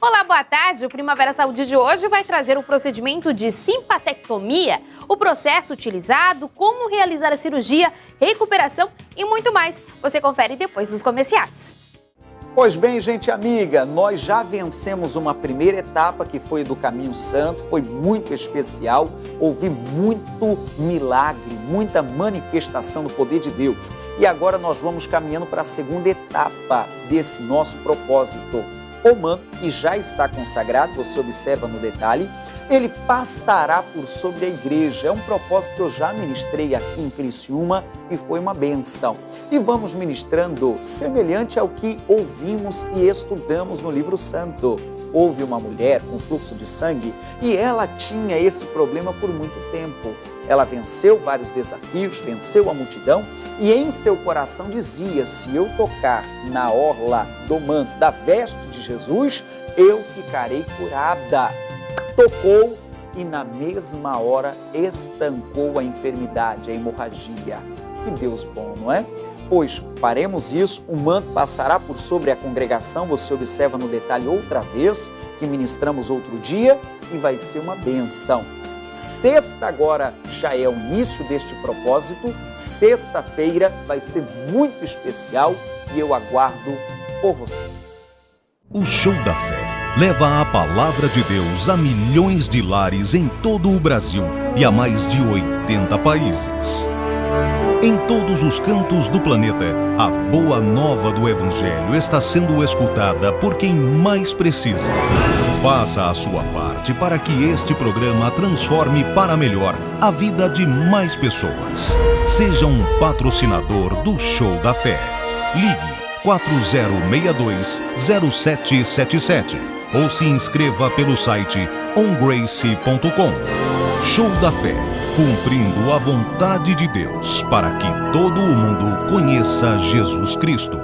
Olá, boa tarde. O Primavera Saúde de hoje vai trazer o procedimento de simpatectomia, o processo utilizado, como realizar a cirurgia, recuperação e muito mais. Você confere depois dos comerciais. Pois bem, gente amiga, nós já vencemos uma primeira etapa que foi do Caminho Santo, foi muito especial, houve muito milagre, muita manifestação do poder de Deus. E agora nós vamos caminhando para a segunda etapa desse nosso propósito. O manto, que já está consagrado, você observa no detalhe, ele passará por sobre a igreja. É um propósito que eu já ministrei aqui em Criciúma e foi uma benção. E vamos ministrando semelhante ao que ouvimos e estudamos no livro santo. Houve uma mulher com fluxo de sangue e ela tinha esse problema por muito tempo. Ela venceu vários desafios, venceu a multidão e em seu coração dizia: se eu tocar na orla do manto da veste de Jesus, eu ficarei curada. Tocou e na mesma hora estancou a enfermidade, a hemorragia. Que Deus bom, não é? Pois faremos isso, o manto passará por sobre a congregação, você observa no detalhe outra vez, que ministramos outro dia, e vai ser uma benção. Sexta agora já é o início deste propósito, sexta-feira vai ser muito especial e eu aguardo por você. O Show da Fé leva a palavra de Deus a milhões de lares em todo o Brasil e a mais de 80 países. Em todos os cantos do planeta, a boa nova do Evangelho está sendo escutada por quem mais precisa. Faça a sua parte para que este programa transforme para melhor a vida de mais pessoas. Seja um patrocinador do Show da Fé. Ligue 4062-0777 ou se inscreva pelo site ongrace.com. Show da Fé, cumprindo a vontade de Deus para que todo o mundo conheça Jesus Cristo.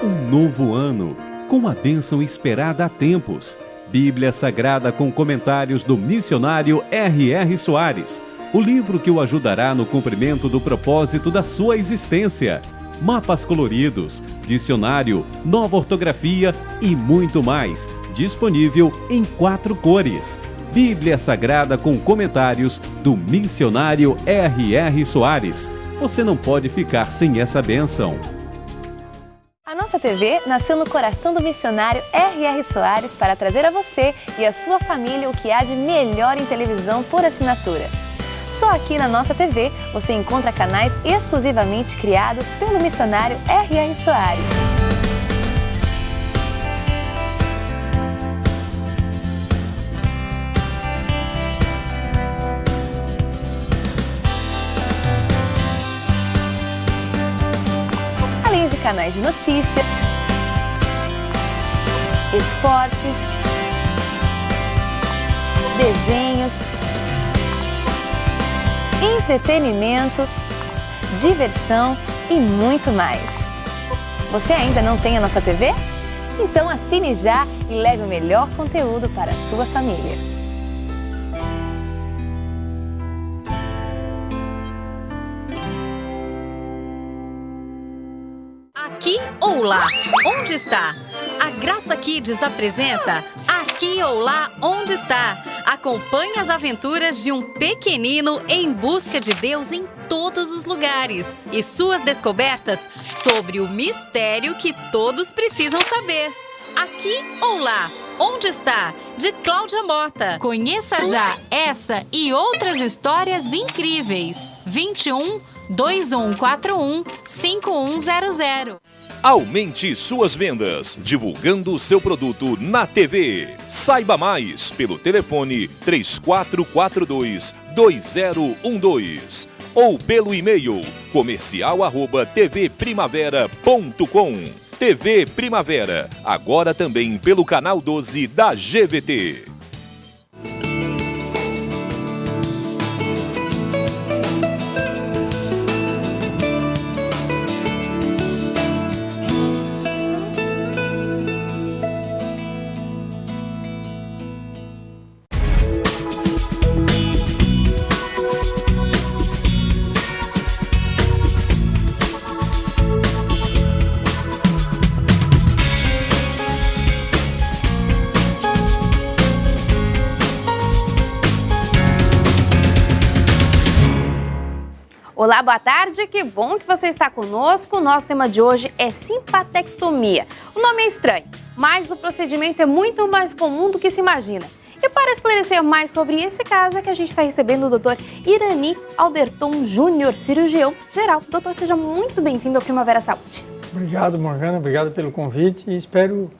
Um novo ano, com a bênção esperada há tempos. Bíblia Sagrada com comentários do missionário R.R. Soares, o livro que o ajudará no cumprimento do propósito da sua existência. Mapas coloridos, dicionário, nova ortografia e muito mais, disponível em 4 cores. Bíblia Sagrada com comentários do missionário R.R. Soares. Você não pode ficar sem essa bênção. A nossa TV nasceu no coração do missionário R.R. Soares para trazer a você e a sua família o que há de melhor em televisão por assinatura. Só aqui na nossa TV você encontra canais exclusivamente criados pelo missionário R.R. Soares. Além de canais de notícias, esportes, desenhos, entretenimento, diversão e muito mais. Você ainda não tem a nossa TV? Então assine já e leve o melhor conteúdo para a sua família. Aqui ou lá, onde está? A Graça Kids apresenta Aqui ou Lá, Onde Está? Acompanhe as aventuras de um pequenino em busca de Deus em todos os lugares e suas descobertas sobre o mistério que todos precisam saber. Aqui ou Lá, Onde Está? De Cláudia Mota. Conheça já essa e outras histórias incríveis. 21 2141 5100. Aumente suas vendas, divulgando seu produto na TV. Saiba mais pelo telefone 3442-2012 ou pelo e-mail comercial@tvprimavera.com. TV Primavera, agora também pelo canal 12 da GVT. Olá, boa tarde, que bom que você está conosco. O nosso tema de hoje é simpatectomia. O nome é estranho, mas o procedimento é muito mais comum do que se imagina. E para esclarecer mais sobre esse caso é que a gente está recebendo o Dr. Irani Alberton Júnior, cirurgião geral. Doutor, seja muito bem-vindo ao Primavera Saúde. Obrigado, Morgana, obrigado pelo convite e espero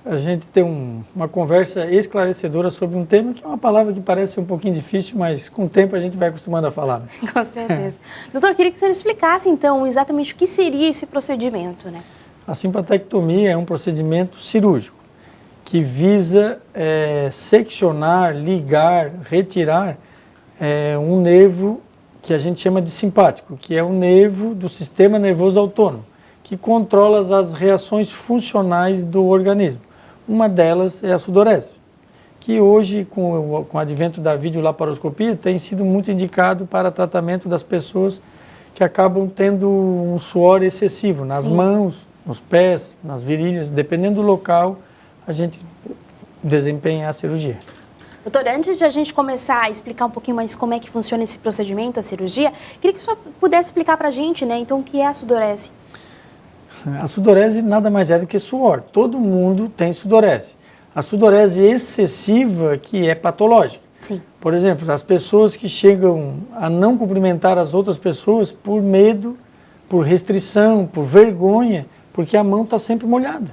a gente ter uma conversa esclarecedora sobre um tema que é uma palavra que parece um pouquinho difícil, mas com o tempo a gente vai acostumando a falar. Né? Com certeza. Doutor, eu queria que o senhor explicasse, então, exatamente o que seria esse procedimento, né? A simpatectomia é um procedimento cirúrgico que visa seccionar, ligar, retirar um nervo que a gente chama de simpático, que é um nervo do sistema nervoso autônomo, que controla as reações funcionais do organismo. Uma delas é a sudorese, que hoje, com o advento da videolaparoscopia, tem sido muito indicado para tratamento das pessoas que acabam tendo um suor excessivo nas mãos, nos pés, nas virilhas, dependendo do local, a gente desempenha a cirurgia. Doutor, antes de a gente começar a explicar um pouquinho mais como é que funciona esse procedimento, a cirurgia, queria que o senhor pudesse explicar para a gente, né, então, o que é a sudorese. A sudorese nada mais é do que suor. Todo mundo tem sudorese. A sudorese excessiva que é patológica. Sim. Por exemplo, as pessoas que chegam a não cumprimentar as outras pessoas por medo, por restrição, por vergonha, porque a mão está sempre molhada.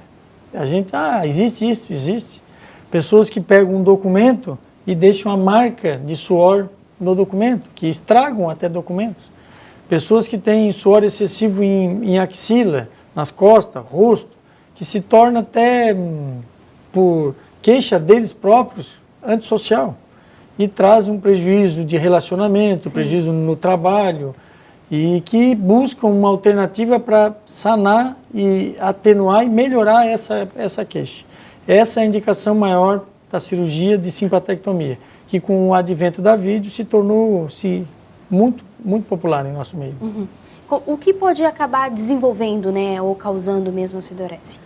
A gente, existe isso, existe. Pessoas que pegam um documento e deixam a marca de suor no documento, que estragam até documentos. Pessoas que têm suor excessivo em axila, nas costas, rosto, que se torna até, por queixa deles próprios, antissocial. E traz um prejuízo de relacionamento, prejuízo no trabalho, e que buscam uma alternativa para sanar e atenuar e melhorar essa queixa. Essa é a indicação maior da cirurgia de simpatectomia, que com o advento da vídeo se tornou-se muito, muito popular em nosso meio. Uhum. O que pode acabar desenvolvendo, né, ou causando mesmo a sudorese?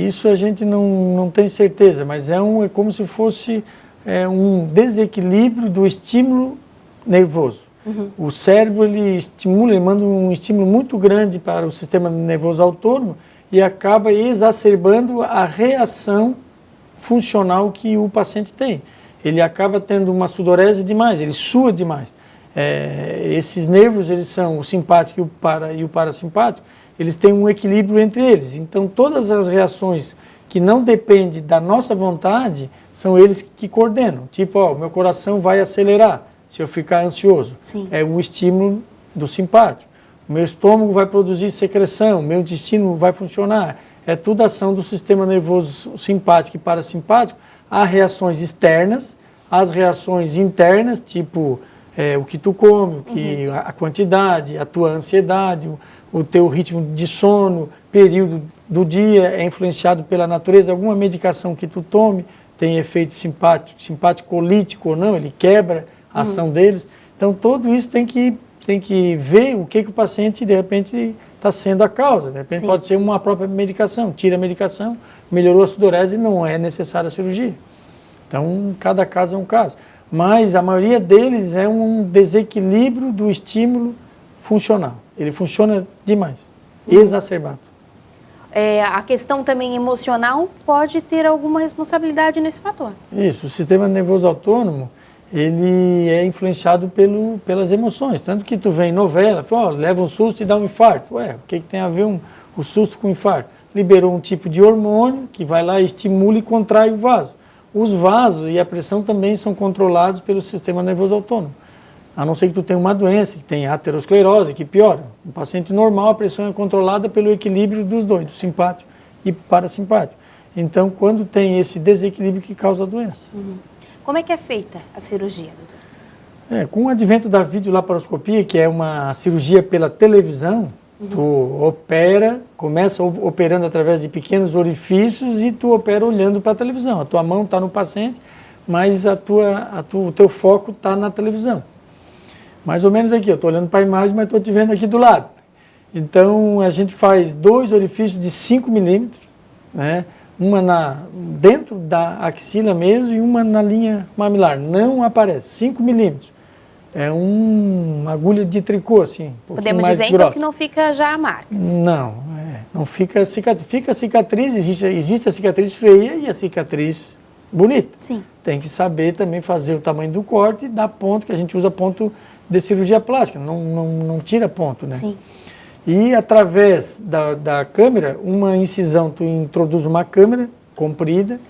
Isso a gente não tem certeza, mas é como se fosse um desequilíbrio do estímulo nervoso. Uhum. O cérebro ele manda um estímulo muito grande para o sistema nervoso autônomo e acaba exacerbando a reação funcional que o paciente tem. Ele acaba tendo uma sudorese demais, ele sua demais. Esses nervos, eles são o simpático e o parasimpático, eles têm um equilíbrio entre eles. Então, todas as reações que não dependem da nossa vontade, são eles que coordenam. Tipo, meu coração vai acelerar se eu ficar ansioso. Sim. É um estímulo do simpático. O meu estômago vai produzir secreção, o meu intestino vai funcionar. É tudo ação do sistema nervoso simpático e parasimpático. Há reações externas, as reações internas, tipo o que tu come, a quantidade, a tua ansiedade, o teu ritmo de sono, período do dia é influenciado pela natureza. Alguma medicação que tu tome tem efeito simpaticolítico ou não, ele quebra a ação deles. Então, tudo isso tem que ver o que o paciente, de repente, está sendo a causa. De repente, pode ser uma própria medicação. Tira a medicação, melhorou a sudorese, não é necessária a cirurgia. Então, cada caso é um caso. Mas a maioria deles é um desequilíbrio do estímulo funcional. Ele funciona demais, exacerbado. A questão também emocional pode ter alguma responsabilidade nesse fator. Isso, o sistema nervoso autônomo, ele é influenciado pelas emoções. Tanto que tu vê em novela, fala, leva um susto e dá um infarto. O que tem a ver o susto com o infarto? Liberou um tipo de hormônio que vai lá, estimula e contrai o vaso. Os vasos e a pressão também são controlados pelo sistema nervoso autônomo. A não ser que tu tenha uma doença, que tem aterosclerose, que piora. No paciente normal, a pressão é controlada pelo equilíbrio dos dois, do simpático e parasimpático. Então, quando tem esse desequilíbrio que causa a doença. Uhum. Como é que é feita a cirurgia, doutor? Com o advento da videolaparoscopia, que é uma cirurgia pela televisão, tu começa operando através de pequenos orifícios e tu opera olhando para a televisão. A tua mão está no paciente, mas o teu foco está na televisão. Mais ou menos aqui, eu estou olhando para a imagem, mas estou te vendo aqui do lado. Então, a gente faz 2 orifícios de 5 milímetros, né? Uma dentro da axila mesmo e uma na linha mamilar. Não aparece, 5 milímetros. É uma agulha de tricô, assim. Podemos mais dizer, então, grossa. que não fica já marcas. Não fica cicatriz. Fica cicatriz, existe a cicatriz feia e a cicatriz bonita. Sim. Tem que saber também fazer o tamanho do corte e dar ponto, que a gente usa ponto de cirurgia plástica, não tira ponto, né? Sim. E através da câmera, uma incisão, tu introduz uma câmera comprida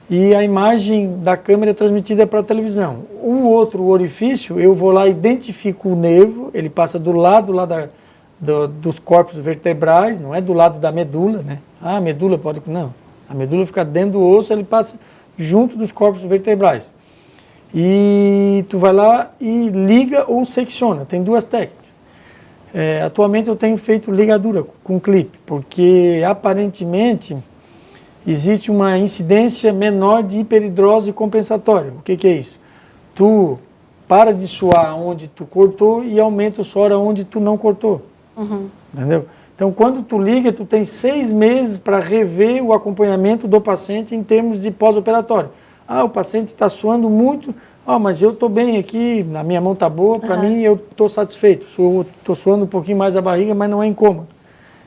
e a imagem da câmera é transmitida para a televisão. O outro orifício, eu vou lá, identifico o nervo, ele passa do lado lá dos corpos vertebrais, não é do lado da medula, né? Ah, a medula pode... Não, a medula fica dentro do osso, ele passa junto dos corpos vertebrais. E tu vai lá e liga ou secciona, tem duas técnicas. Atualmente eu tenho feito ligadura com clipe, porque aparentemente existe uma incidência menor de hiperidrose compensatória. O que é isso? Tu para de suar onde tu cortou e aumenta o suor onde tu não cortou. Uhum. Entendeu? Então, quando tu liga, tu tem 6 meses para rever o acompanhamento do paciente em termos de pós-operatório. Ah, o paciente está suando muito, mas eu estou bem aqui, a minha mão está boa, para mim eu estou satisfeito. Estou suando um pouquinho mais a barriga, mas não é incômodo.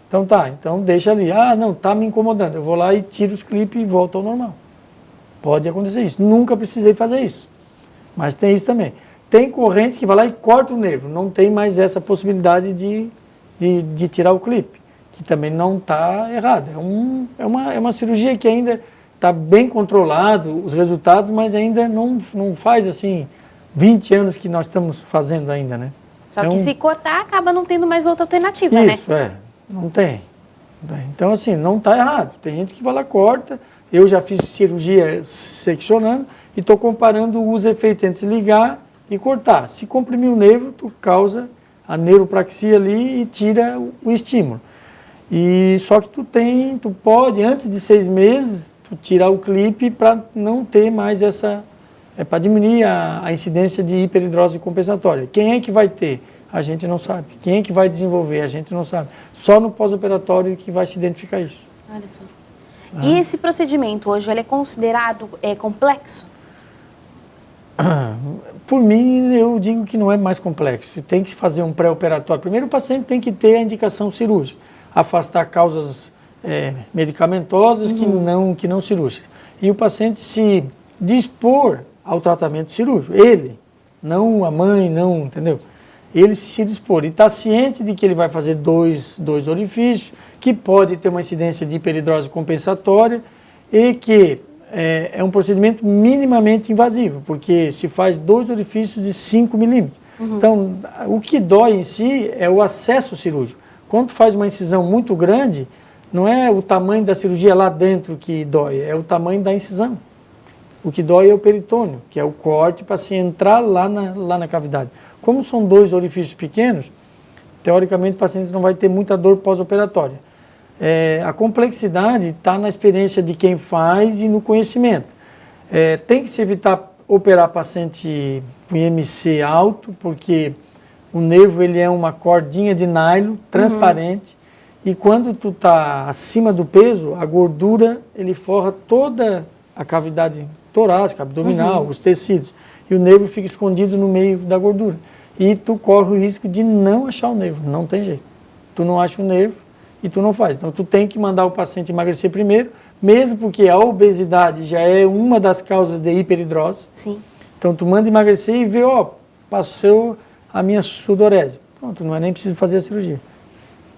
Então então deixa ali. Ah, não, está me incomodando. Eu vou lá e tiro os clipes e volto ao normal. Pode acontecer isso. Nunca precisei fazer isso, mas tem isso também. Tem corrente que vai lá e corta o nervo, não tem mais essa possibilidade de tirar o clipe, que também não está errado. É uma cirurgia que ainda está bem controlado, os resultados, mas ainda não faz assim 20 anos que nós estamos fazendo ainda, né? Só que se cortar, acaba não tendo mais outra alternativa, né? Isso, não tem. Então, assim, não está errado. Tem gente que vai lá, corta. Eu já fiz cirurgia seccionando e estou comparando os efeitos entre ligar e cortar. Se comprimir o nervo, tu causa a neuropraxia ali e tira o estímulo. E só que tu pode, antes de 6 meses, tu tirar o clipe para não ter mais para diminuir a incidência de hiperidrose compensatória. Quem é que vai ter? A gente não sabe. Quem é que vai desenvolver? A gente não sabe. Só no pós-operatório que vai se identificar isso. Olha só. E esse procedimento hoje, ele é considerado complexo? Por mim, eu digo que não é mais complexo. Tem que se fazer um pré-operatório. Primeiro, o paciente tem que ter a indicação cirúrgica. Afastar causas medicamentosas que não cirúrgicas. E o paciente se dispor ao tratamento cirúrgico. Ele, não a mãe, não, entendeu? Ele se dispor e está ciente de que ele vai fazer dois orifícios, que pode ter uma incidência de hiperidrose compensatória e que é um procedimento minimamente invasivo, porque se faz 2 orifícios de 5 milímetros. Então, o que dói em si é o acesso cirúrgico. Quando faz uma incisão muito grande, não é o tamanho da cirurgia lá dentro que dói, é o tamanho da incisão. O que dói é o peritônio, que é o corte para se entrar lá na cavidade. Como são 2 orifícios pequenos, teoricamente o paciente não vai ter muita dor pós-operatória. A complexidade está na experiência de quem faz e no conhecimento. Tem que se evitar operar paciente com IMC alto, porque o nervo ele é uma cordinha de nylon transparente e quando tu está acima do peso, a gordura ele forra toda a cavidade torácica, abdominal, os tecidos, e o nervo fica escondido no meio da gordura. E tu corre o risco de não achar o nervo, não tem jeito. Tu não acha o nervo e tu não faz. Então tu tem que mandar o paciente emagrecer primeiro, mesmo porque a obesidade já é uma das causas de hiperidrose. Sim. Então tu manda emagrecer e vê, passou a minha sudorese. Pronto, não é nem preciso fazer a cirurgia.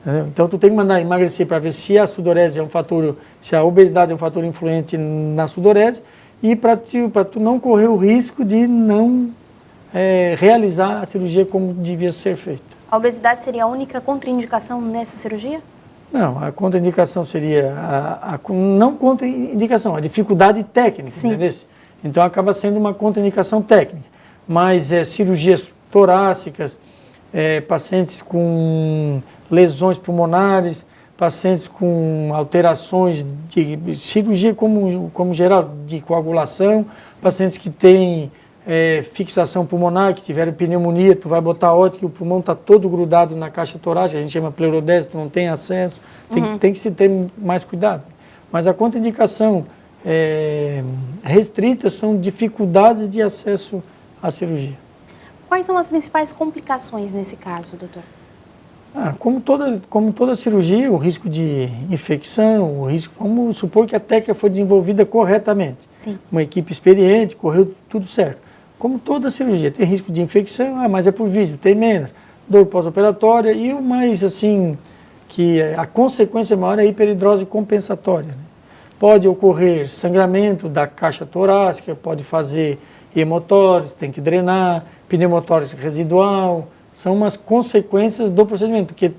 Entendeu? Então tu tem que mandar emagrecer para ver se a sudorese é um fator, se a obesidade é um fator influente na sudorese e para tu não correr o risco de não realizar a cirurgia como devia ser feita. A obesidade seria a única contraindicação nessa cirurgia? Não, a contraindicação seria, não contraindicação, a dificuldade técnica, entendeu? Então acaba sendo uma contraindicação técnica, mas cirurgias torácicas, pacientes com lesões pulmonares, pacientes com alterações de cirurgia como geral, de coagulação, pacientes que têm fixação pulmonar, que tiveram pneumonia, tu vai botar ótica e o pulmão está todo grudado na caixa torácica, a gente chama pleurodese, tu não tem acesso, tem que se ter mais cuidado. Mas a contraindicação restrita são dificuldades de acesso à cirurgia. Quais são as principais complicações nesse caso, doutor? Como toda cirurgia, o risco de infecção, vamos supor que a técnica foi desenvolvida corretamente. Sim. Uma equipe experiente, correu tudo certo. Como toda cirurgia, tem risco de infecção, mas é por vídeo, tem menos. Dor pós-operatória e o mais, assim, que a consequência maior é a hiperidrose compensatória. Né? Pode ocorrer sangramento da caixa torácica, pode fazer hemotórise, tem que drenar, pneumotórese residual. São umas consequências do procedimento, porque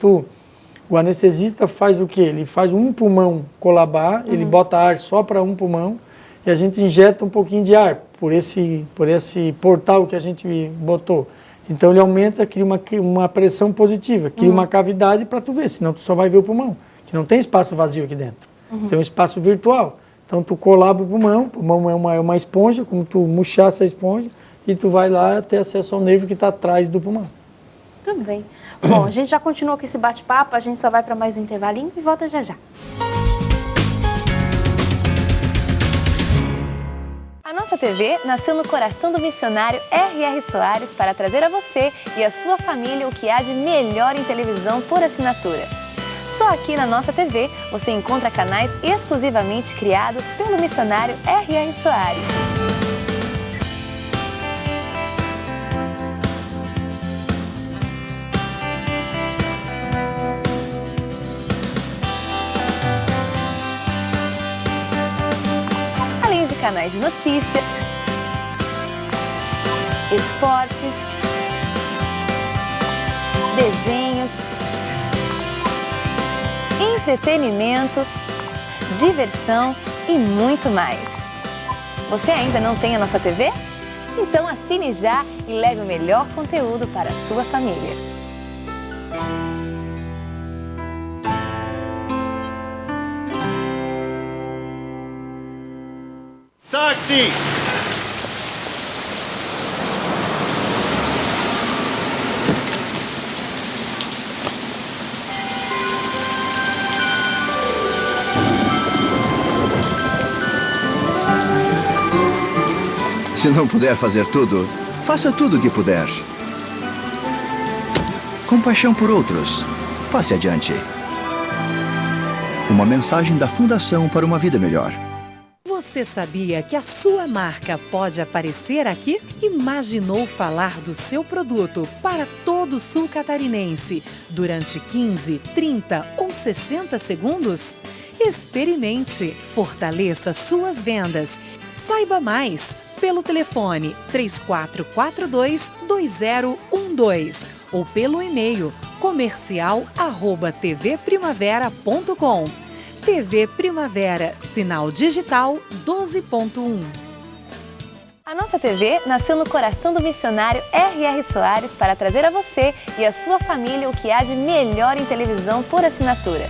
o anestesista faz o quê? Ele faz um pulmão colabar, ele bota ar só para um pulmão e a gente injeta um pouquinho de ar por esse portal que a gente botou. Então ele aumenta, cria uma pressão positiva, cria uma cavidade para tu ver, senão tu só vai ver o pulmão, que não tem espaço vazio aqui dentro, tem um espaço virtual. Então tu colaba o pulmão é uma esponja, como tu murchar essa esponja e tu vai lá ter acesso ao nervo que está atrás do pulmão. Tudo bem. Bom, a gente já continuou com esse bate-papo, a gente só vai para mais um intervalinho e volta já já. A nossa TV nasceu no coração do missionário R.R. Soares para trazer a você e a sua família o que há de melhor em televisão por assinatura. Só aqui na nossa TV você encontra canais exclusivamente criados pelo missionário R.R. Soares. Canais de notícia, esportes, desenhos, entretenimento, diversão e muito mais. Você ainda não tem a nossa TV? Então assine já e leve o melhor conteúdo para a sua família. Táxi! Se não puder fazer tudo, faça tudo o que puder. Compaixão por outros. Passe adiante. Uma mensagem da Fundação para uma Vida Melhor. Você sabia que a sua marca pode aparecer aqui? Imaginou falar do seu produto para todo o sul catarinense durante 15, 30 ou 60 segundos? Experimente, fortaleça suas vendas. Saiba mais pelo telefone 3442-2012 ou pelo e-mail comercial@tvprimavera.com. TV Primavera, sinal digital 12.1. A nossa TV nasceu no coração do missionário R.R. Soares para trazer a você e a sua família o que há de melhor em televisão por assinatura.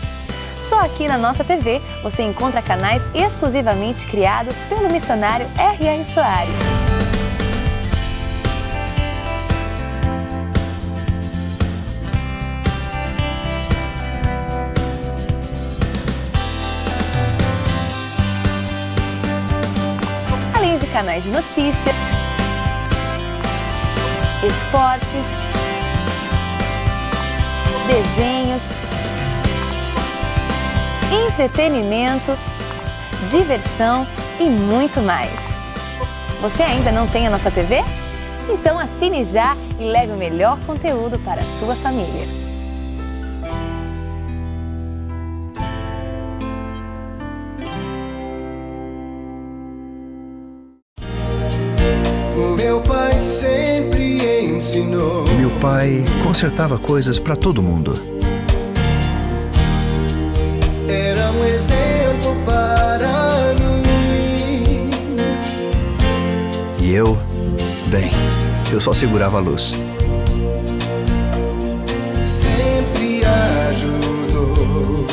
Só aqui na nossa TV você encontra canais exclusivamente criados pelo missionário R.R. Soares. Canais de notícia, esportes, desenhos, entretenimento, diversão e muito mais. Você ainda não tem a nossa TV? Então assine já e leve o melhor conteúdo para a sua família. Meu pai sempre ensinou. Meu pai consertava coisas para todo mundo. Era um exemplo para mim. E eu, eu só segurava a luz. Sempre ajudou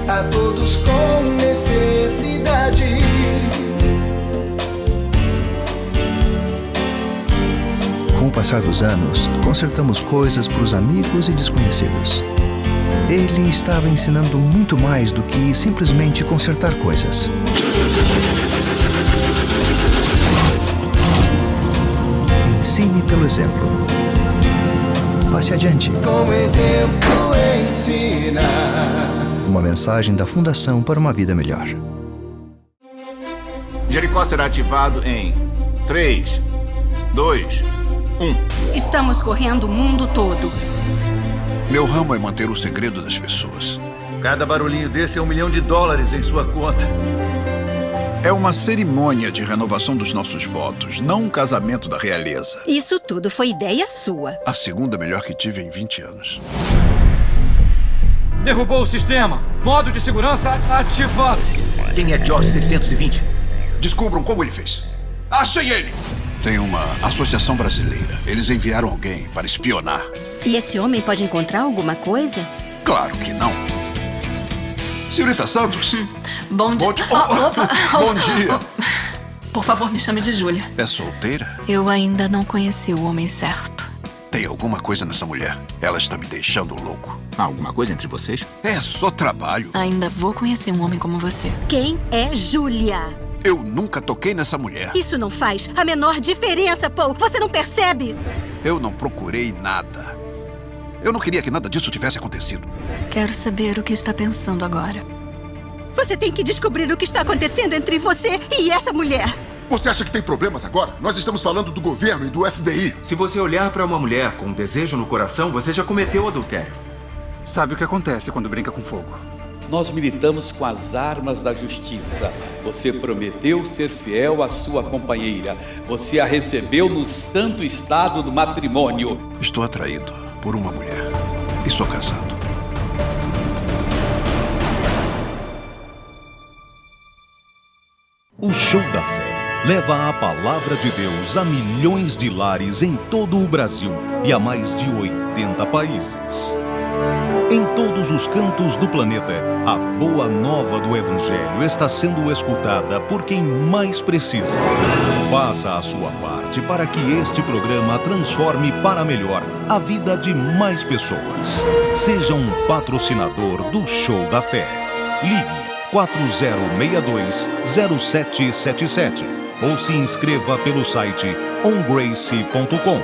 a todos com necessidade. Com o passar dos anos, consertamos coisas para os amigos e desconhecidos. Ele estava ensinando muito mais do que simplesmente consertar coisas. Ensine pelo exemplo. Passe adiante. Com exemplo ensina. Uma mensagem da Fundação para uma Vida Melhor. Jericó será ativado em 3, 2, 1. Estamos correndo o mundo todo. Meu ramo é manter o segredo das pessoas. Cada barulhinho desse é $1 milhão em sua conta. É uma cerimônia de renovação dos nossos votos, não um casamento da realeza. Isso tudo foi ideia sua. A segunda melhor que tive em 20 anos. Derrubou o sistema. Modo de segurança ativado. Quem é Josh 620? Descubram como ele fez. Achei ele! Tem uma associação brasileira. Eles enviaram alguém para espionar. E esse homem pode encontrar alguma coisa? Claro que não. Senhorita Santos. Bom dia. Bom dia. Por favor, me chame de Júlia. É solteira? Eu ainda não conheci o homem certo. Tem alguma coisa nessa mulher. Ela está me deixando louco. Há alguma coisa entre vocês? É só trabalho. Ainda vou conhecer um homem como você. Quem é Júlia? Eu nunca toquei nessa mulher. Isso não faz a menor diferença, Paul. Você não percebe? Eu não procurei nada. Eu não queria que nada disso tivesse acontecido. Quero saber o que está pensando agora. Você tem que descobrir o que está acontecendo entre você e essa mulher. Você acha que tem problemas agora? Nós estamos falando do governo e do FBI. Se você olhar para uma mulher com um desejo no coração, você já cometeu adultério. Sabe o que acontece quando brinca com fogo? Nós militamos com as armas da justiça. Você prometeu ser fiel à sua companheira. Você a recebeu no santo estado do matrimônio. Estou atraído por uma mulher e sou casado. O Show da Fé leva a palavra de Deus a milhões de lares em todo o Brasil e a mais de 80 países. Em todos os cantos do planeta, a boa nova do Evangelho está sendo escutada por quem mais precisa. Faça a sua parte para que este programa transforme para melhor a vida de mais pessoas. Seja um patrocinador do Show da Fé. Ligue 4062-0777 ou se inscreva pelo site ongrace.com.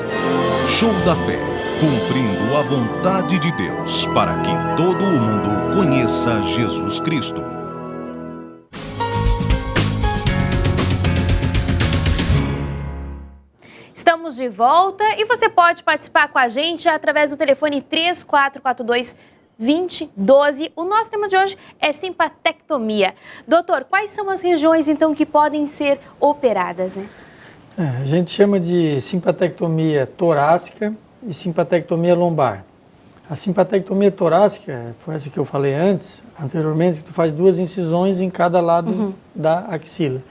Show da Fé, cumprindo a vontade de Deus para que todo o mundo conheça Jesus Cristo. Estamos de volta e você pode participar com a gente através do telefone 3442-2012. O nosso tema de hoje é simpatectomia. Doutor, quais são as regiões, então, que podem ser operadas, né? A gente chama de simpatectomia torácica e simpatectomia lombar. A simpatectomia torácica, foi essa que eu falei anteriormente, que tu faz 2 incisões em cada lado da axila.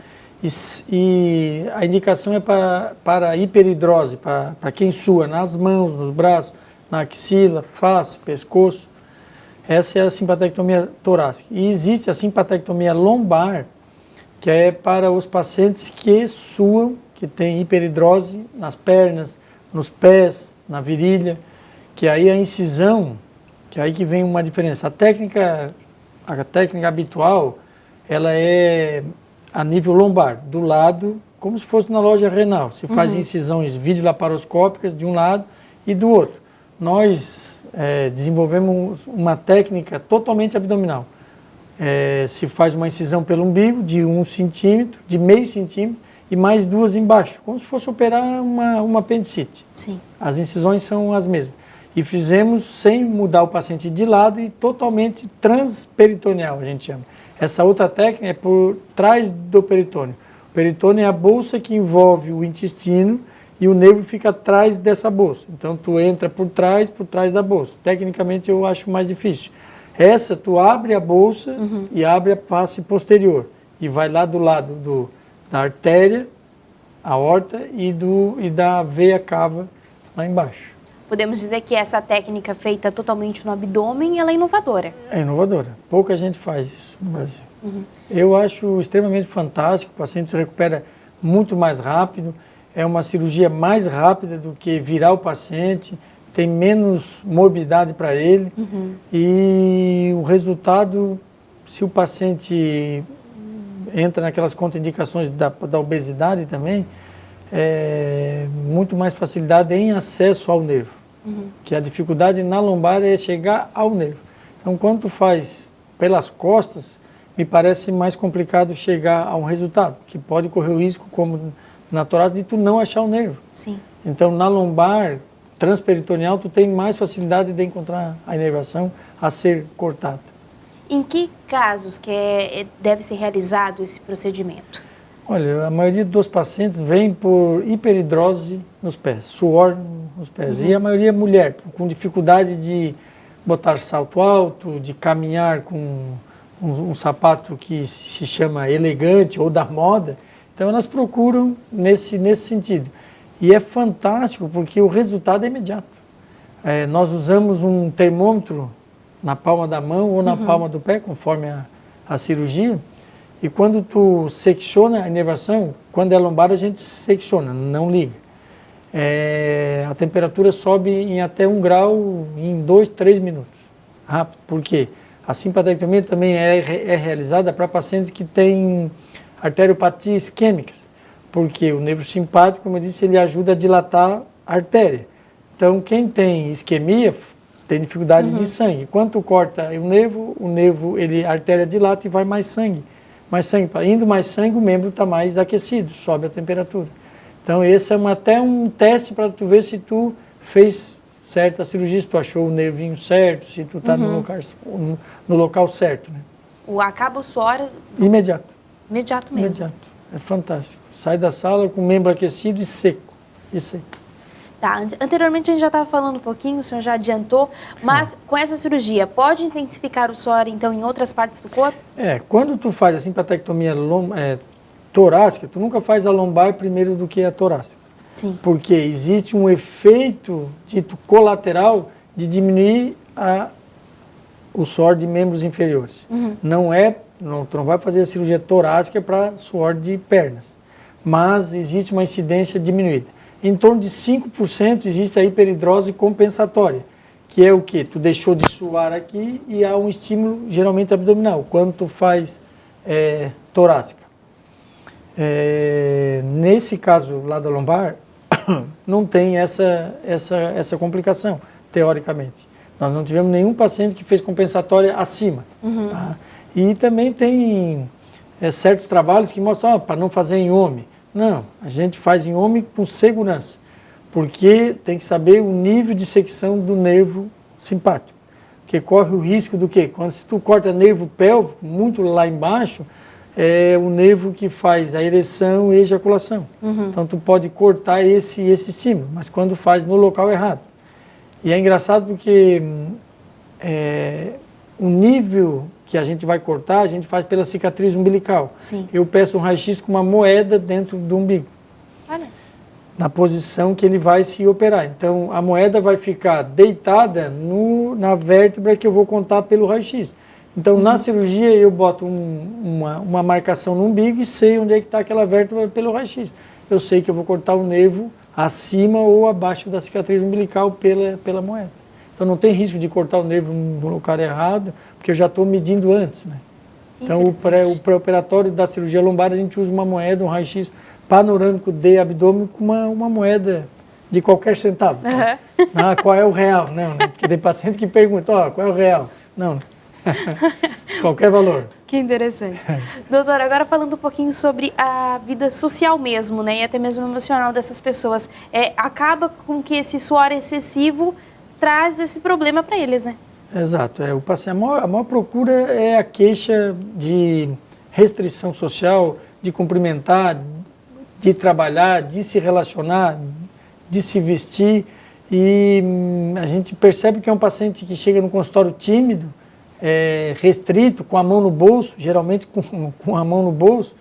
E a indicação é para hiperidrose, para quem sua nas mãos, nos braços, na axila, face, pescoço. Essa é a simpatectomia torácica. E existe a simpatectomia lombar, que é para os pacientes que suam, que têm hiperidrose nas pernas, nos pés, na virilha, que aí a incisão, que aí que vem uma diferença. A técnica habitual, ela é a nível lombar, do lado, como se fosse na loja renal. Se faz incisões videolaparoscópicas de um lado e do outro. Nós desenvolvemos uma técnica totalmente abdominal. Se faz uma incisão pelo umbigo de 1 centímetro, de meio centímetro, e mais 2 embaixo, como se fosse operar uma apendicite. Sim. As incisões são as mesmas. E fizemos sem mudar o paciente de lado e totalmente transperitoneal, a gente chama. Essa outra técnica é por trás do peritônio. O peritônio é a bolsa que envolve o intestino e o nervo fica atrás dessa bolsa. Então, tu entra por trás da bolsa. Tecnicamente, eu acho mais difícil. Essa, tu abre a bolsa e abre a face posterior. E vai lá do lado da artéria, aorta e da veia cava lá embaixo. Podemos dizer que essa técnica feita totalmente no abdômen, ela é inovadora. É inovadora. Pouca gente faz isso no Brasil. Eu acho extremamente fantástico, o paciente se recupera muito mais rápido, é uma cirurgia mais rápida do que virar o paciente, tem menos morbidade para ele e o resultado, se o paciente entra naquelas contraindicações da obesidade também, muito mais facilidade em acesso ao nervo. Que a dificuldade na lombar é chegar ao nervo. Então, quando tu faz pelas costas, me parece mais complicado chegar a um resultado, que pode correr o risco, como na torácica, de tu não achar o nervo. Sim. Então, na lombar transperitoneal, tu tem mais facilidade de encontrar a inervação a ser cortada. Em que casos que deve ser realizado esse procedimento? Olha, a maioria dos pacientes vem por hiperidrose nos pés, suor nos pés. E a maioria é mulher, com dificuldade de botar salto alto, de caminhar com um sapato que se chama elegante ou da moda. Então elas procuram nesse sentido. E é fantástico porque o resultado é imediato. Nós usamos um termômetro na palma da mão ou na palma do pé, conforme a cirurgia. E quando tu secciona a inervação, quando é lombar a gente secciona, não liga. A temperatura sobe em até 1 grau em 2, 3 minutos. Rápido. Por quê? A simpatectomia também é realizada para pacientes que têm arteriopatias isquêmicas. Porque o nervo simpático, como eu disse, ele ajuda a dilatar a artéria. Então, quem tem isquemia tem dificuldade de sangue. Quando tu corta o nervo, a artéria dilata e vai mais sangue. Indo mais sangue, o membro está mais aquecido, sobe a temperatura. Então, esse é até um teste para tu ver se tu fez certa cirurgia, se tu achou o nervinho certo, se tu está no local certo. Né? Acaba o suor... Imediato. Imediato mesmo. Imediato. É fantástico. Sai da sala com o membro aquecido e seco. Tá, anteriormente a gente já estava falando um pouquinho, o senhor já adiantou, mas com essa cirurgia, pode intensificar o suor, então, em outras partes do corpo? Quando tu faz a simpatectomia torácica, tu nunca faz a lombar primeiro do que a torácica. Sim. Porque existe um efeito dito colateral de diminuir o suor de membros inferiores. Tu não vai fazer a cirurgia torácica para suor de pernas, mas existe uma incidência diminuída. Em torno de 5% existe a hiperidrose compensatória, que é o quê? Tu deixou de suar aqui e há um estímulo geralmente abdominal, quando tu faz torácica. Nesse caso lá da lombar, não tem essa complicação, teoricamente. Nós não tivemos nenhum paciente que fez compensatória acima. Tá? E também tem certos trabalhos que mostram, para não fazer em homem. Não, a gente faz em homem com segurança, porque tem que saber o nível de secção do nervo simpático, porque corre o risco do quê? Quando tu corta nervo pélvico, muito lá embaixo, é o nervo que faz a ereção e ejaculação. Então tu pode cortar esse estímulo, mas quando faz no local errado. E é engraçado porque o nível que a gente vai cortar, a gente faz pela cicatriz umbilical. Sim. Eu peço um raio-x com uma moeda dentro do umbigo. Olha. Na posição que ele vai se operar. Então, a moeda vai ficar deitada na vértebra que eu vou contar pelo raio-x. Então, na cirurgia, eu boto uma marcação no umbigo e sei onde é que está aquela vértebra pelo raio-x. Eu sei que eu vou cortar o nervo acima ou abaixo da cicatriz umbilical pela moeda. Então, não tem risco de cortar o nervo no local errado, porque eu já estou medindo antes, né? Então, o pré-operatório da cirurgia lombar, a gente usa uma moeda, um raio-x panorâmico de abdômen com uma moeda de qualquer centavo. Qual é o real? Não, né? Porque tem paciente que pergunta, qual é o real? Não, qualquer valor. Que interessante. Doutora, agora falando um pouquinho sobre a vida social mesmo, né? E até mesmo emocional dessas pessoas. Acaba com que esse suor excessivo traz esse problema para eles, né? Exato. A maior procura é a queixa de restrição social, de cumprimentar, de trabalhar, de se relacionar, de se vestir. E a gente percebe que é um paciente que chega no consultório tímido, restrito, com a mão no bolso, geralmente com a mão no bolso.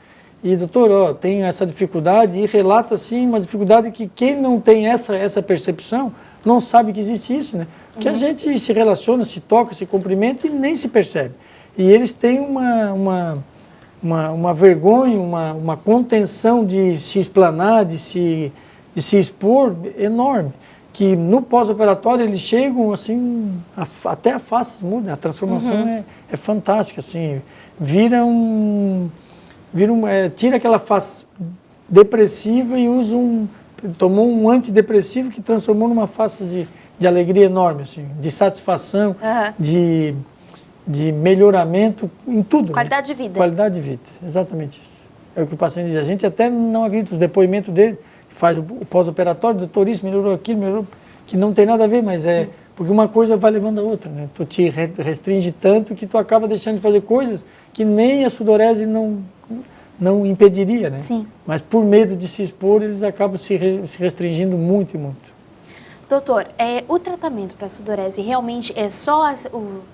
E, doutor, tem essa dificuldade, e relata, sim, uma dificuldade que quem não tem essa percepção não sabe que existe isso, né? Porque a gente se relaciona, se toca, se cumprimenta e nem se percebe. E eles têm uma vergonha, uma contenção de se explanar, de se expor enorme. Que no pós-operatório eles chegam assim, até a face muda, a transformação é fantástica, assim, tira aquela face depressiva e tomou um antidepressivo que transformou numa fase de alegria enorme, assim, de satisfação, de melhoramento em tudo. Qualidade de vida. Qualidade de vida, exatamente isso. É o que o paciente diz. A gente até não acredita, os depoimentos dele, faz o pós-operatório, doutor, isso melhorou aquilo, melhorou, que não tem nada a ver, mas é porque uma coisa vai levando a outra, né? Tu te restringe tanto que tu acaba deixando de fazer coisas que nem a sudorese não impediria, né? Sim. Mas por medo de se expor, eles acabam se restringindo muito e muito. Doutor, o tratamento para a sudorese realmente é só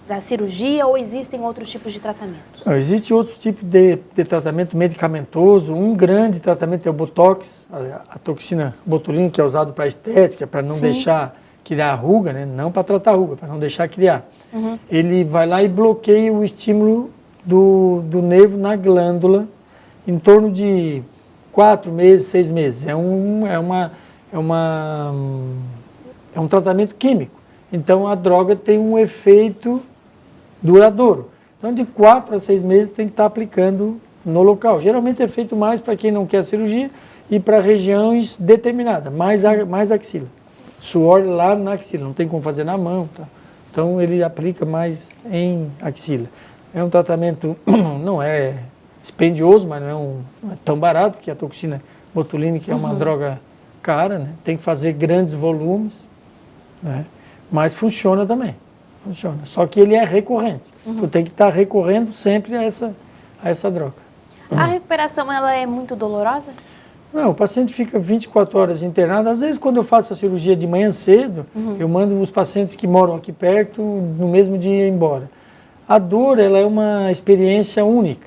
da cirurgia ou existem outros tipos de tratamento? Existe outros tipos de tratamento medicamentoso. Um grande tratamento é o Botox, a toxina botulínica, que é usado para estética, para não deixar criar ruga, né? Não para tratar ruga, para não deixar criar. Ele vai lá e bloqueia o estímulo do nervo na glândula em torno de 4 meses, 6 meses. É um tratamento químico. Então, a droga tem um efeito duradouro. Então, de 4 a 6 meses tem que estar aplicando no local. Geralmente é feito mais para quem não quer cirurgia e para regiões determinadas, mais axila. Suor lá na axila, não tem como fazer na mão. Tá? Então, ele aplica mais em axila. É um tratamento, não é dispendioso, mas não é tão barato, porque a toxina botulínica é uma droga cara, né? Tem que fazer grandes volumes. Né? Mas funciona também, funciona. Só que ele é recorrente. Tu tem que estar recorrendo sempre a essa droga. A recuperação, ela é muito dolorosa? Não, o paciente fica 24 horas internado. Às vezes, quando eu faço a cirurgia de manhã cedo, eu mando os pacientes que moram aqui perto no mesmo dia embora. A dor, ela é uma experiência única.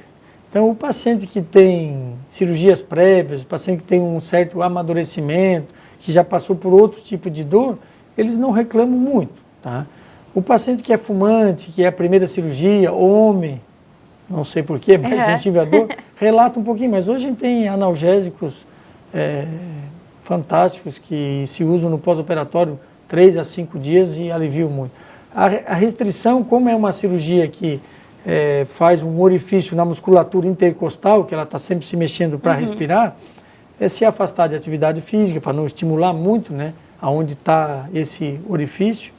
Então, o paciente que tem cirurgias prévias, o paciente que tem um certo amadurecimento, que já passou por outro tipo de dor, eles não reclamam muito, tá? O paciente que é fumante, que é a primeira cirurgia, homem, não sei porquê, mais sensível à dor, relata um pouquinho, mas hoje a gente tem analgésicos fantásticos que se usam no pós-operatório 3 a 5 dias e aliviam muito. A restrição, como é uma cirurgia que faz um orifício na musculatura intercostal, que ela está sempre se mexendo para respirar, é se afastar de atividade física, para não estimular muito, né? Aonde está esse orifício,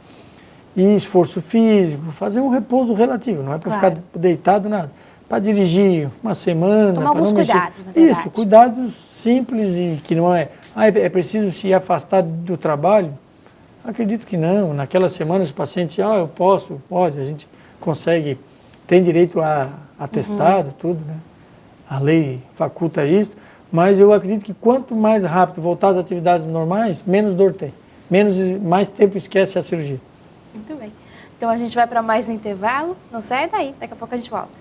e esforço físico, fazer um repouso relativo, não é para ficar deitado, nada. Para dirigir uma semana, tomar alguns cuidados, na verdade. Isso, cuidados simples e que não é preciso se afastar do trabalho. Acredito que não, naquelas semanas o paciente, eu posso, pode, a gente consegue, tem direito a atestado, tudo, né? A lei faculta isso. Mas eu acredito que quanto mais rápido voltar às atividades normais, menos dor tem. Mais tempo esquece a cirurgia. Muito bem. Então a gente vai para mais um intervalo. Não sai daí, daqui a pouco a gente volta.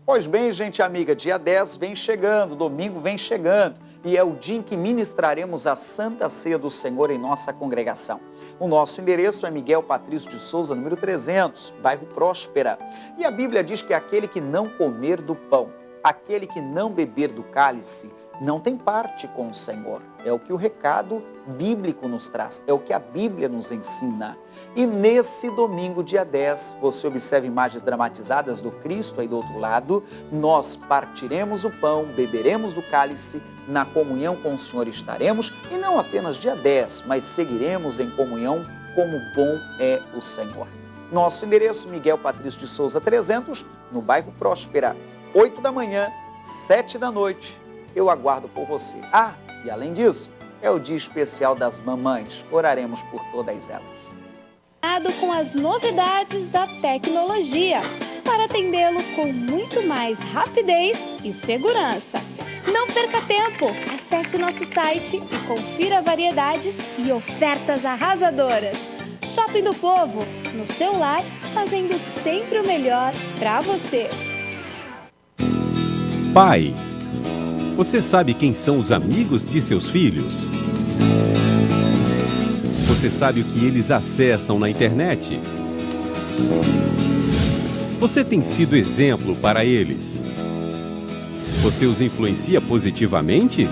Pois bem, gente amiga, dia 10 vem chegando, domingo vem chegando. E é o dia em que ministraremos a Santa Ceia do Senhor em nossa congregação. O nosso endereço é Miguel Patrício de Souza, número 300, bairro Próspera. E a Bíblia diz que aquele que não comer do pão, aquele que não beber do cálice, não tem parte com o Senhor. É o que o recado bíblico nos traz, é o que a Bíblia nos ensina. E nesse domingo, dia 10, você observa imagens dramatizadas do Cristo aí do outro lado, nós partiremos o pão, beberemos do cálice, na comunhão com o Senhor estaremos, e não apenas dia 10, mas seguiremos em comunhão como bom é o Senhor. Nosso endereço, Miguel Patrício de Souza 300, no bairro Próspera, 8 da manhã, 7 da noite. Eu aguardo por você. E além disso, é o dia especial das mamães. Oraremos por todas elas. Com as novidades da tecnologia, para atendê-lo com muito mais rapidez e segurança. Não perca tempo! Acesse o nosso site e confira variedades e ofertas arrasadoras. Shopping do Povo, no seu lar, fazendo sempre o melhor para você. Pai, você sabe quem são os amigos de seus filhos? Você sabe o que eles acessam na internet? Você tem sido exemplo para eles? Você os influencia positivamente?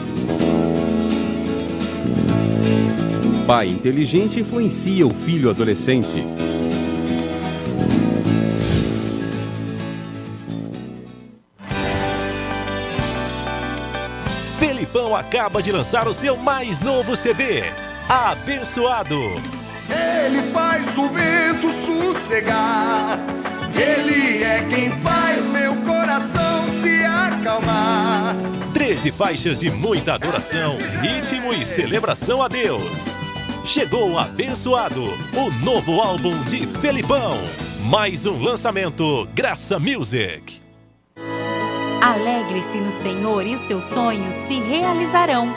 Pai inteligente influencia o filho adolescente. Felipão acaba de lançar o seu mais novo CD, Abençoado. Ele faz o vento sossegar. Ele é quem faz meu coração se acalmar. 13 faixas de muita adoração, ritmo e celebração a Deus. Chegou Abençoado, o novo álbum de Felipão. Mais um lançamento, Graça Music. Alegre-se no Senhor e os seus sonhos se realizarão.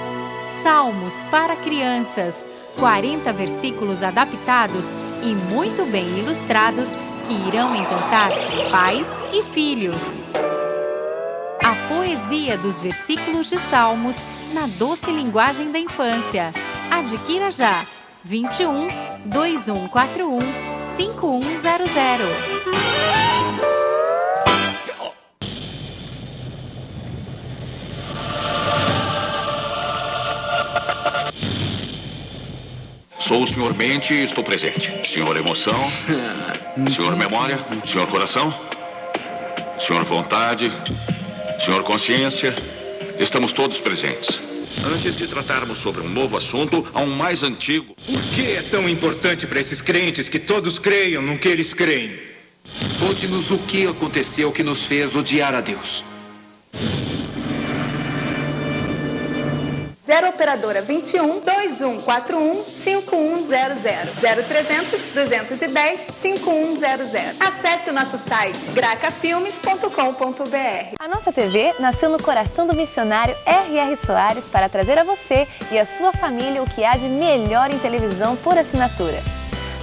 Salmos para crianças, 40 versículos adaptados e muito bem ilustrados que irão encantar pais e filhos. A poesia dos versículos de Salmos na doce linguagem da infância. Adquira já! 21 2141 5100. Sou o senhor mente e estou presente. Senhor emoção, senhor memória, senhor coração, senhor vontade, senhor consciência. Estamos todos presentes. Antes de tratarmos sobre um novo assunto, há um mais antigo. Por que é tão importante para esses crentes que todos creiam no que eles creem? Conte-nos o que aconteceu que nos fez odiar a Deus. 0 operadora 21 2141 5100 0300 210 5100. Acesse o nosso site gracafilmes.com.br. A nossa TV nasceu no coração do missionário R.R. Soares para trazer a você e a sua família o que há de melhor em televisão por assinatura.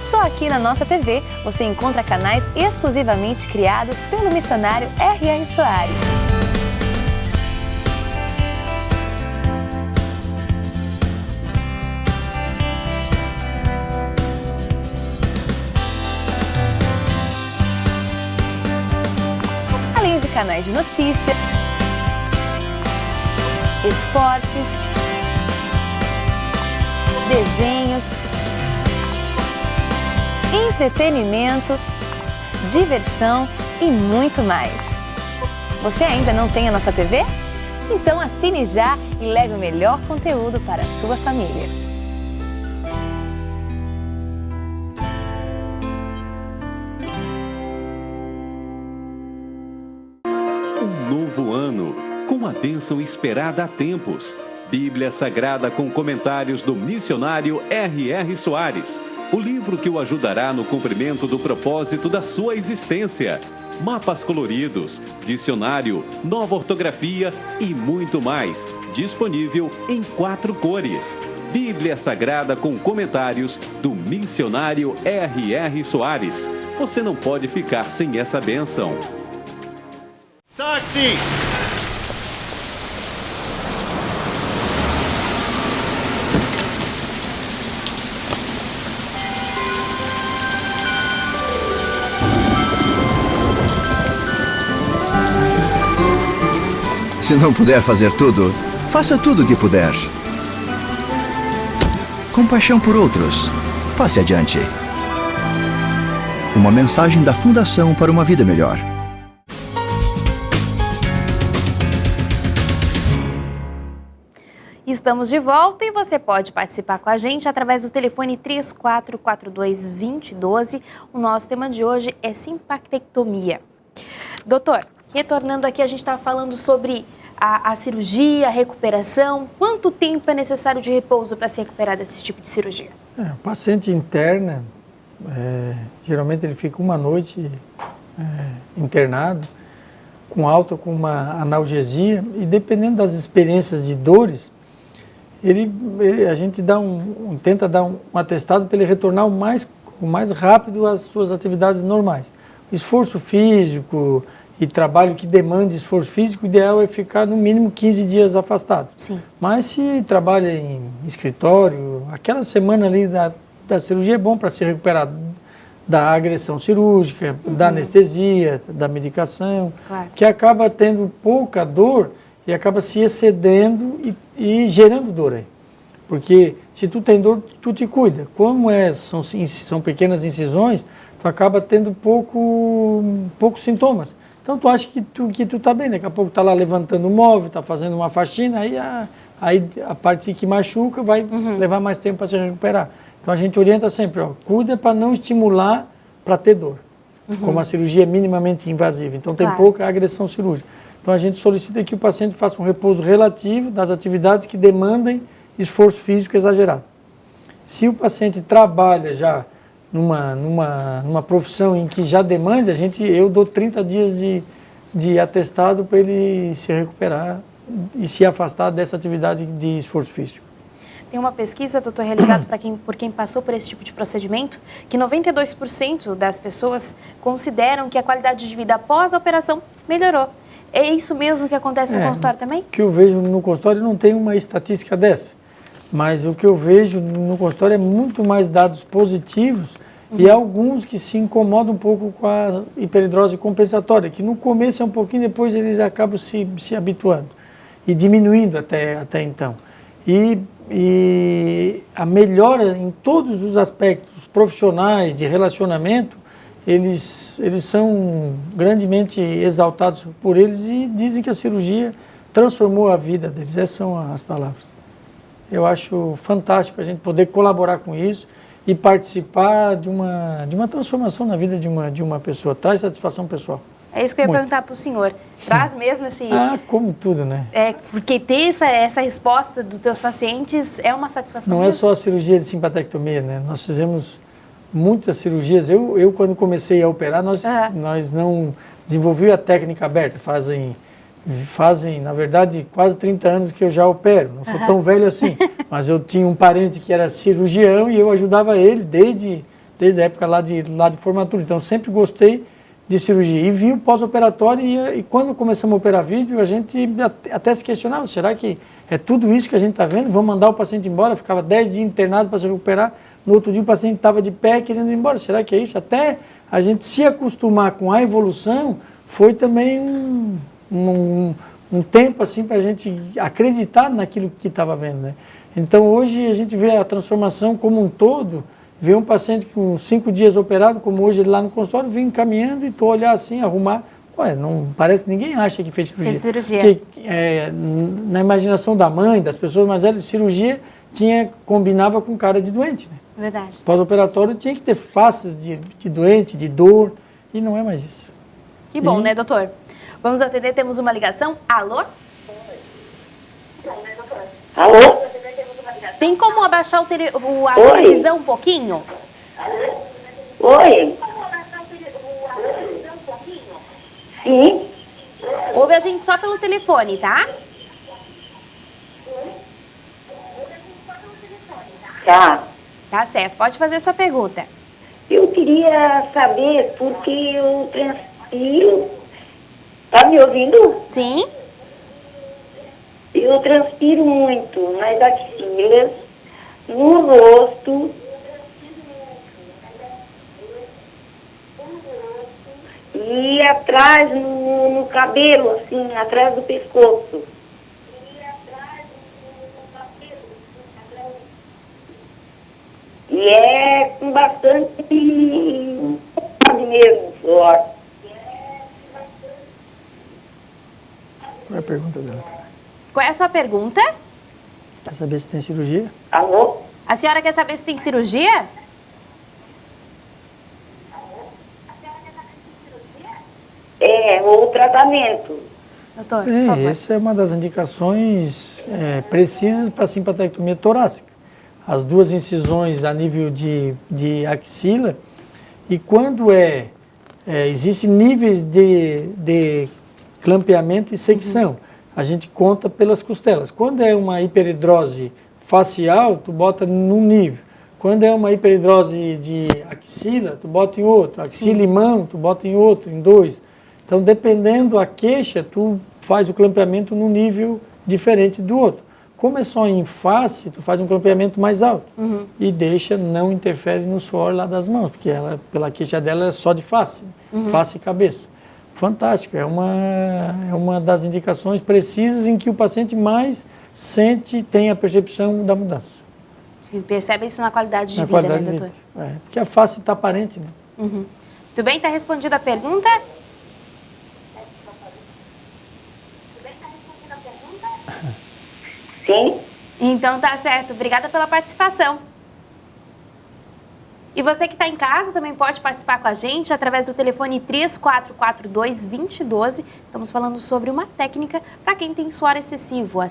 Só aqui na nossa TV você encontra canais exclusivamente criados pelo missionário R.R. Soares. Além de canais de notícia, esportes, desenhos, entretenimento, diversão e muito mais. Você ainda não tem a nossa TV? Então assine já e leve o melhor conteúdo para a sua família. Um novo ano, com a bênção esperada há tempos. Bíblia Sagrada com comentários do missionário R.R. Soares. O livro que o ajudará no cumprimento do propósito da sua existência. Mapas coloridos, dicionário, nova ortografia e muito mais. Disponível em 4 cores. Bíblia Sagrada com comentários do missionário R.R. Soares. Você não pode ficar sem essa bênção. Táxi! Se não puder fazer tudo, faça tudo o que puder. Compaixão por outros. Passe adiante. Uma mensagem da Fundação para uma Vida Melhor. Estamos de volta e você pode participar com a gente através do telefone 3442-2012. O nosso tema de hoje é simpatectomia. Doutor, retornando aqui, a gente estava falando sobre a cirurgia, a recuperação. Quanto tempo é necessário de repouso para se recuperar desse tipo de cirurgia? O paciente interna, geralmente ele fica uma noite internado, com alta, com uma analgesia, e dependendo das experiências de dores, a gente tenta dar um atestado para ele retornar o mais rápido às suas atividades normais. Esforço físico e trabalho que demande esforço físico, o ideal é ficar no mínimo 15 dias afastado. Sim. Mas se trabalha em escritório, aquela semana ali da cirurgia é bom para se recuperar da agressão cirúrgica, da anestesia, da medicação, Claro. que acaba tendo pouca dor e acaba se excedendo e gerando dor aí. Porque se tu tem dor, tu te cuida. Como são pequenas incisões, tu acaba tendo poucos sintomas. Então tu acha que tu tá bem, daqui a pouco tá lá levantando o móvel, tá fazendo uma faxina, aí aí a parte que machuca vai levar mais tempo para se recuperar. Então a gente orienta sempre, cuida para não estimular para ter dor, como a cirurgia é minimamente invasiva, então tem pouca agressão cirúrgica. Então a gente solicita que o paciente faça um repouso relativo das atividades que demandem esforço físico exagerado. Se o paciente trabalha já numa profissão em que já demanda, eu dou 30 dias de atestado para ele se recuperar e se afastar dessa atividade de esforço físico. Tem uma pesquisa, doutor, realizada por quem passou por esse tipo de procedimento, que 92% das pessoas consideram que a qualidade de vida após a operação melhorou. É isso mesmo que acontece no consultório também? O que eu vejo no consultório não tem uma estatística dessa, mas o que eu vejo no consultório é muito mais dados positivos e alguns que se incomodam um pouco com a hiperidrose compensatória, que no começo é um pouquinho, depois eles acabam se habituando e diminuindo até então. E a melhora em todos os aspectos profissionais, de relacionamento, eles são grandemente exaltados por eles e dizem que a cirurgia transformou a vida deles. Essas são as palavras. Eu acho fantástico a gente poder colaborar com isso e participar de uma transformação na vida de uma pessoa. Traz satisfação pessoal. É isso que eu ia perguntar para o senhor. Traz mesmo esse... como tudo, né? Porque ter essa resposta dos teus pacientes é uma satisfação. Não é só a cirurgia de simpatectomia, né? Nós fizemos muitas cirurgias. Eu quando comecei a operar, nós não desenvolvemos a técnica aberta. Fazem, na verdade, quase 30 anos que eu já opero. Não sou tão velho assim, mas eu tinha um parente que era cirurgião e eu ajudava ele desde a época lá de formatura. Então, sempre gostei de cirurgia. E vi o pós-operatório e quando começamos a operar vídeo, a gente até se questionava, será que é tudo isso que a gente está vendo? Vamos mandar o paciente embora? Ficava 10 dias internado para se recuperar. No outro dia o paciente estava de pé querendo ir embora. Será que é isso? Até a gente se acostumar com a evolução, foi também um tempo assim para a gente acreditar naquilo que estava vendo, né? Então hoje a gente vê a transformação como um todo, vê um paciente com 5 dias operado, como hoje ele lá no consultório, vem caminhando e tu olhar assim, arrumar, não parece que ninguém acha que fez cirurgia. Fez cirurgia. Porque, na imaginação da mãe, das pessoas mais velhas, cirurgia combinava com cara de doente, né? Verdade. Pós-operatório tinha que ter faces de doente, de dor, e não é mais isso. Que bom, né, doutor? Vamos atender, temos uma ligação. Alô? Alô? Tem como abaixar a televisão um pouquinho? Oi? Sim. Ouve a gente só pelo telefone, tá? Tá. Tá certo, pode fazer sua pergunta. Eu queria saber porque eu transpiro. Tá me ouvindo? Sim. Eu transpiro muito nas axilas, no rosto e atrás no cabelo, assim, atrás do pescoço. E é com bastante mesmo, suor. Qual é a pergunta dela? Qual é a sua pergunta? Quer saber se tem cirurgia? Alô? A senhora quer saber se tem cirurgia? Ou tratamento. Doutor, por favor. Essa é uma das indicações precisas para a simpatectomia torácica. As 2 incisões a nível de axila, e quando existem níveis de clampeamento e secção, a gente conta pelas costelas. Quando é uma hiperidrose facial, tu bota num nível. Quando é uma hiperidrose de axila, tu bota em outro. Axila e mão, tu bota em outro, em 2. Então, dependendo da queixa, tu faz o clampeamento num nível diferente do outro. Como é só em face, tu faz um clampeamento mais alto e não interfere no suor lá das mãos, porque ela, pela queixa dela, é só de face, face e cabeça. Fantástico, é uma das indicações precisas em que o paciente mais tem a percepção da mudança. E percebe isso na qualidade de vida, né, doutor? Porque a face está aparente, né? Tudo bem? Está respondida a pergunta? Sim. Então tá certo. Obrigada pela participação. E você que está em casa também pode participar com a gente através do telefone 3442-2012. Estamos falando sobre uma técnica para quem tem suor excessivo, a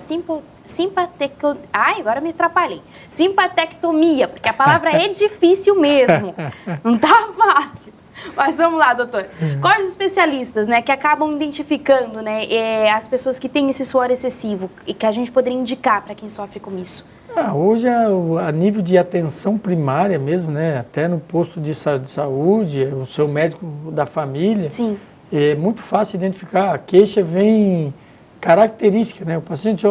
agora me atrapalhei. Simpatectomia, porque a palavra é difícil mesmo. Não tá fácil. Mas vamos lá, doutor. Quais os especialistas, né, que acabam identificando, né, as pessoas que têm esse suor excessivo e que a gente poderia indicar para quem sofre com isso? Hoje, a nível de atenção primária mesmo, né, até no posto de saúde, o seu médico da família, sim, é muito fácil identificar. A queixa vem característica, né? O paciente,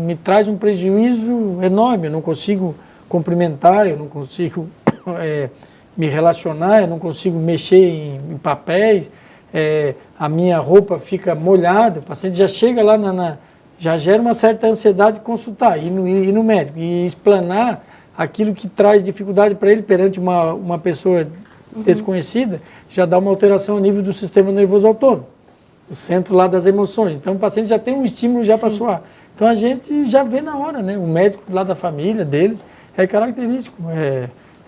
me traz um prejuízo enorme, eu não consigo cumprimentar, eu não consigo me relacionar, eu não consigo mexer em papéis, a minha roupa fica molhada, o paciente já chega lá já gera uma certa ansiedade de consultar, ir no médico e explanar aquilo que traz dificuldade para ele perante uma pessoa desconhecida, já dá uma alteração a nível do sistema nervoso autônomo, o centro lá das emoções. Então o paciente já tem um estímulo já para suar. Então a gente já vê na hora, né? O médico lá da família deles é característico,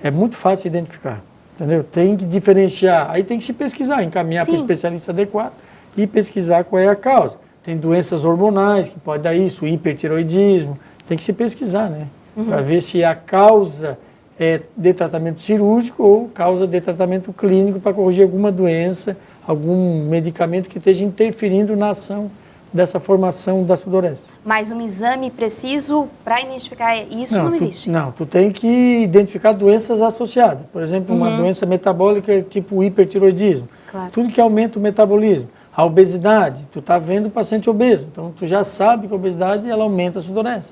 é muito fácil identificar, entendeu? Tem que diferenciar, aí tem que se pesquisar, encaminhar para o especialista adequado e pesquisar qual é a causa. Tem doenças hormonais que pode dar isso, hipertiroidismo, tem que se pesquisar, né? Para ver se a causa é de tratamento cirúrgico ou causa de tratamento clínico para corrigir alguma doença, algum medicamento que esteja interferindo na ação dessa formação da sudorese. Mas um exame preciso para identificar isso não existe? Não, tu tem que identificar doenças associadas. Por exemplo, uma doença metabólica tipo hipertiroidismo. Claro. Tudo que aumenta o metabolismo. A obesidade, tu está vendo o paciente obeso, então tu já sabe que a obesidade ela aumenta a sudorese,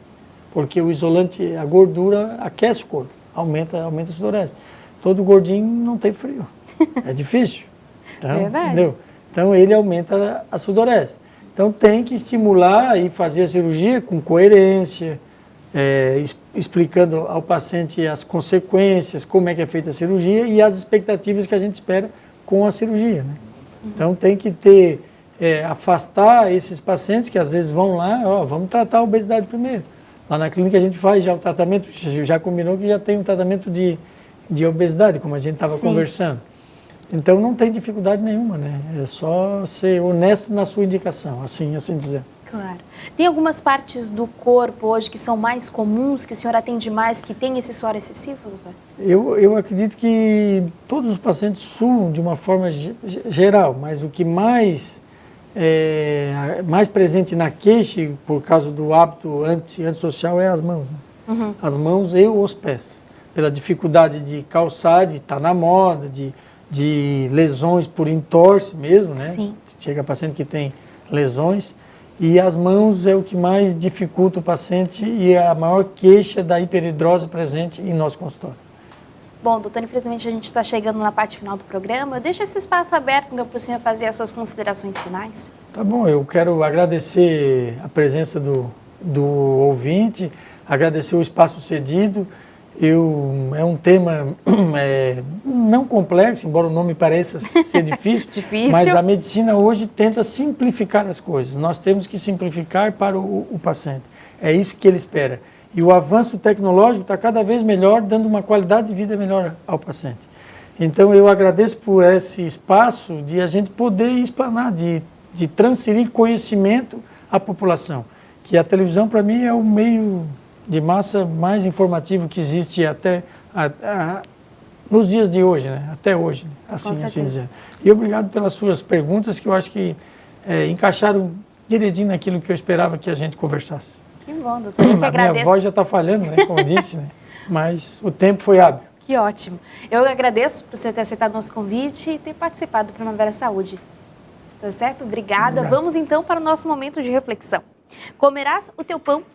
porque o isolante, a gordura aquece o corpo, aumenta a sudorese. Todo gordinho não tem frio, é difícil. Então, verdade. Entendeu? Então ele aumenta a sudorese. Então tem que estimular e fazer a cirurgia com coerência, explicando ao paciente as consequências, como é que é feita a cirurgia e as expectativas que a gente espera com a cirurgia, né? Então tem que afastar esses pacientes que às vezes vão lá, vamos tratar a obesidade primeiro. Lá na clínica a gente faz já o tratamento, já combinou que já tem um tratamento de obesidade, como a gente estava conversando. Então não tem dificuldade nenhuma, né? É só ser honesto na sua indicação, assim dizer. Claro. Tem algumas partes do corpo hoje que são mais comuns, que o senhor atende mais, que tem esse suor excessivo, doutor? Eu acredito que todos os pacientes suam de uma forma geral, mas o que mais presente na queixa, por causa do hábito antissocial, é as mãos. Né? As mãos e os pés. Pela dificuldade de calçar, de estar na moda, de lesões por entorse mesmo, né? Sim. Chega paciente que tem lesões. E as mãos é o que mais dificulta o paciente e é a maior queixa da hiperidrose presente em nosso consultório. Bom, doutor, infelizmente a gente está chegando na parte final do programa. Eu deixo esse espaço aberto então, para o senhor fazer as suas considerações finais. Tá bom, eu quero agradecer a presença do ouvinte, agradecer o espaço cedido. É um tema não complexo, embora o nome pareça ser difícil, mas a medicina hoje tenta simplificar as coisas. Nós temos que simplificar para o paciente. É isso que ele espera. E o avanço tecnológico está cada vez melhor, dando uma qualidade de vida melhor ao paciente. Então eu agradeço por esse espaço de a gente poder explanar, de transferir conhecimento à população. Que a televisão para mim é o meio de massa mais informativo que existe até nos dias de hoje, né? Até hoje, assim dizer. E obrigado pelas suas perguntas, que eu acho que encaixaram direitinho naquilo que eu esperava que a gente conversasse. Que bom, doutor, eu que agradeço. A minha voz já está falhando, né? Como eu disse, né? Mas o tempo foi hábil. Que ótimo. Eu agradeço por você ter aceitado o nosso convite e ter participado do Primavera Saúde. Tá certo? Obrigada. Vamos então para o nosso momento de reflexão. Comerás o teu pão com